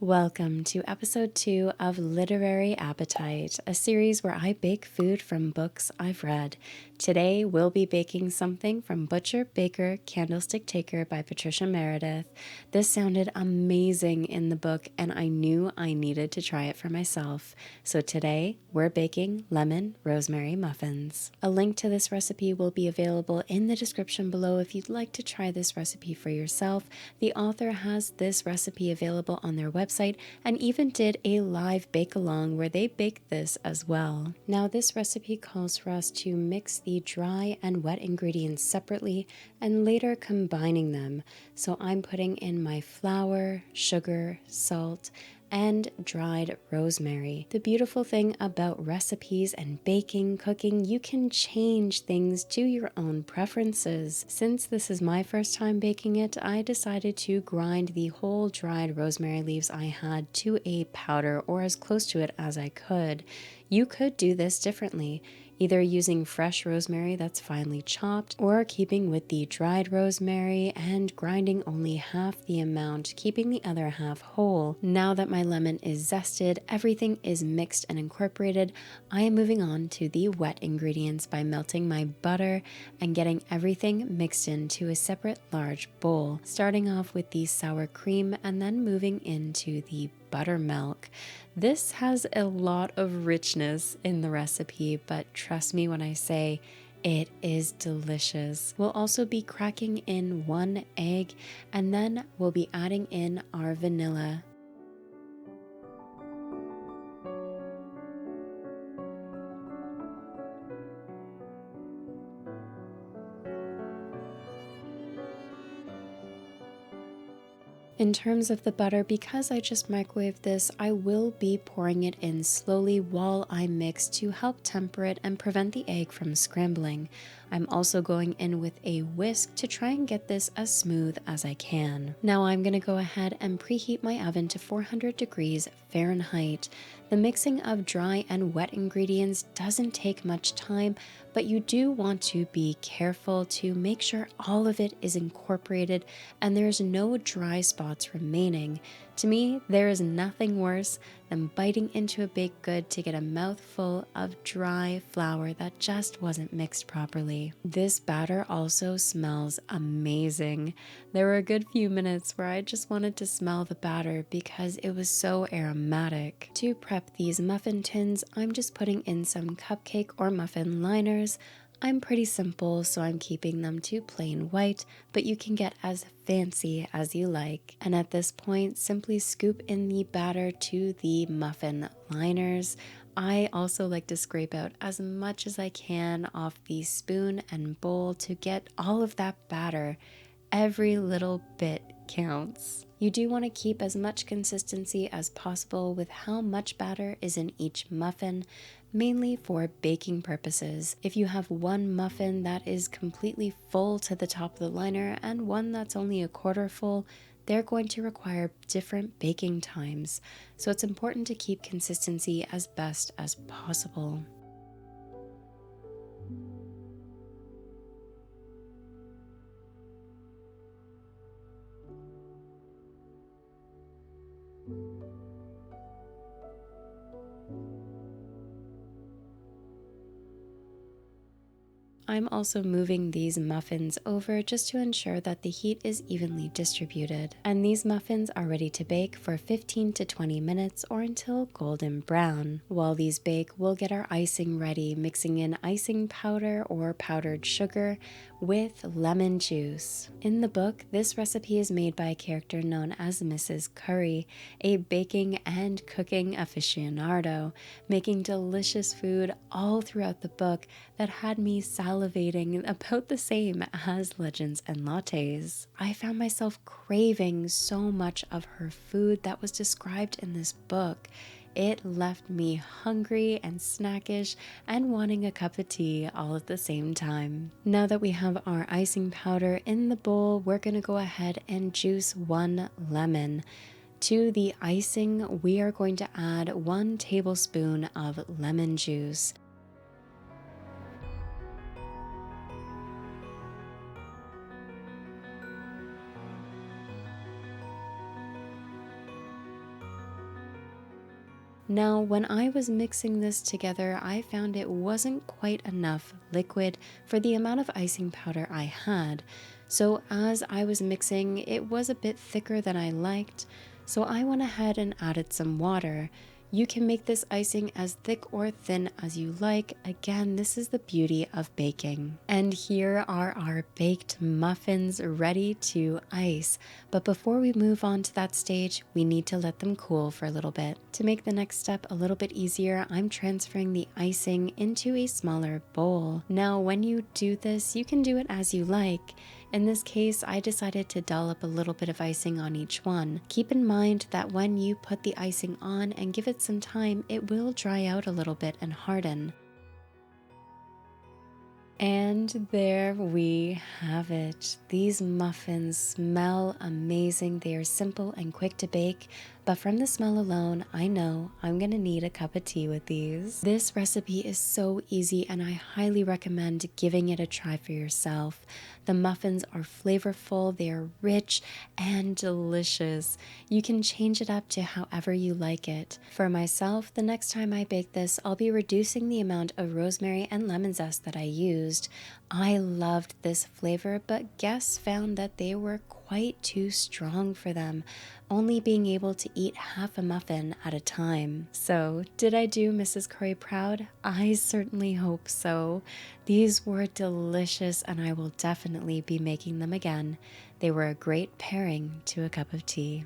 Welcome to episode 2 of Literary Appetite, a series where I bake food from books I've read. Today we'll be baking something from Butcher, Baker, Candlestick Taker by Patricia Meredith. This sounded amazing in the book and I knew I needed to try it for myself. So today we're baking lemon rosemary muffins. A link to this recipe will be available in the description below if you'd like to try this recipe for yourself. The author has this recipe available on their website and even did a live bake along where they baked this as well. Now this recipe calls for us to mix the dry and wet ingredients separately and later combining them. So I'm putting in my flour, sugar, salt, and dried rosemary. The beautiful thing about recipes and baking, cooking, you can change things to your own preferences. Since this is my first time baking it, I decided to grind the whole dried rosemary leaves I had to a powder or as close to it as I could. You could do this differently, either using fresh rosemary that's finely chopped or keeping with the dried rosemary and grinding only half the amount, keeping the other half whole. Now that my lemon is zested, everything is mixed and incorporated, I am moving on to the wet ingredients by melting my butter and getting everything mixed into a separate large bowl, starting off with the sour cream and then moving into the buttermilk. This has a lot of richness in the recipe, but trust me when I say it is delicious. We'll also be cracking in 1 egg and then we'll be adding in our vanilla. In terms of the butter, because I just microwaved this, I will be pouring it in slowly while I mix to help temper it and prevent the egg from scrambling. I'm also going in with a whisk to try and get this as smooth as I can. Now I'm going to go ahead and preheat my oven to 400 degrees Fahrenheit. The mixing of dry and wet ingredients doesn't take much time, but you do want to be careful to make sure all of it is incorporated and there's no dry spots remaining. To me, there is nothing worse than biting into a baked good to get a mouthful of dry flour that just wasn't mixed properly. This batter also smells amazing. There were a good few minutes where I just wanted to smell the batter because it was so aromatic. To prep these muffin tins, I'm just putting in some cupcake or muffin liners. I'm pretty simple, so I'm keeping them to plain white, but you can get as fancy as you like. And at this point, simply scoop in the batter to the muffin liners. I also like to scrape out as much as I can off the spoon and bowl to get all of that batter. Every little bit counts. You do want to keep as much consistency as possible with how much batter is in each muffin, mainly for baking purposes. If you have one muffin that is completely full to the top of the liner and one that's only a quarter full, they're going to require different baking times. So it's important to keep consistency as best as possible. I'm also moving these muffins over just to ensure that the heat is evenly distributed. And these muffins are ready to bake for 15 to 20 minutes or until golden brown. While these bake, we'll get our icing ready, mixing in icing powder or powdered sugar with lemon juice. In the book, this recipe is made by a character known as Mrs. Curry, a baking and cooking aficionado, making delicious food all throughout the book that had me salivating about the same as Legends and Lattes. I found myself craving so much of her food that was described in this book. It left me hungry and snackish and wanting a cup of tea all at the same time. Now that we have our icing powder in the bowl, we're going to go ahead and juice 1 lemon. To the icing, we are going to add 1 tablespoon of lemon juice. Now, when I was mixing this together, I found it wasn't quite enough liquid for the amount of icing powder I had. So as I was mixing, it was a bit thicker than I liked, so I went ahead and added some water. You can make this icing as thick or thin as you like. Again, this is the beauty of baking. And here are our baked muffins ready to ice. But before we move on to that stage, we need to let them cool for a little bit. To make the next step a little bit easier, I'm transferring the icing into a smaller bowl. Now, when you do this, you can do it as you like. In this case, I decided to dollop a little bit of icing on each one. Keep in mind that when you put the icing on and give it some time, it will dry out a little bit and harden. And there we have it. These muffins smell amazing. They are simple and quick to bake, but from the smell alone, I know I'm gonna need a cup of tea with these. This recipe is so easy and I highly recommend giving it a try for yourself. The muffins are flavorful, they are rich and delicious. You can change it up to however you like it. For myself, the next time I bake this, I'll be reducing the amount of rosemary and lemon zest that I used. I loved this flavor, but guests found that they were quite too strong for them, only being able to eat half a muffin at a time. So, did I do Mrs. Corey proud? I certainly hope so. These were delicious and I will definitely be making them again. They were a great pairing to a cup of tea.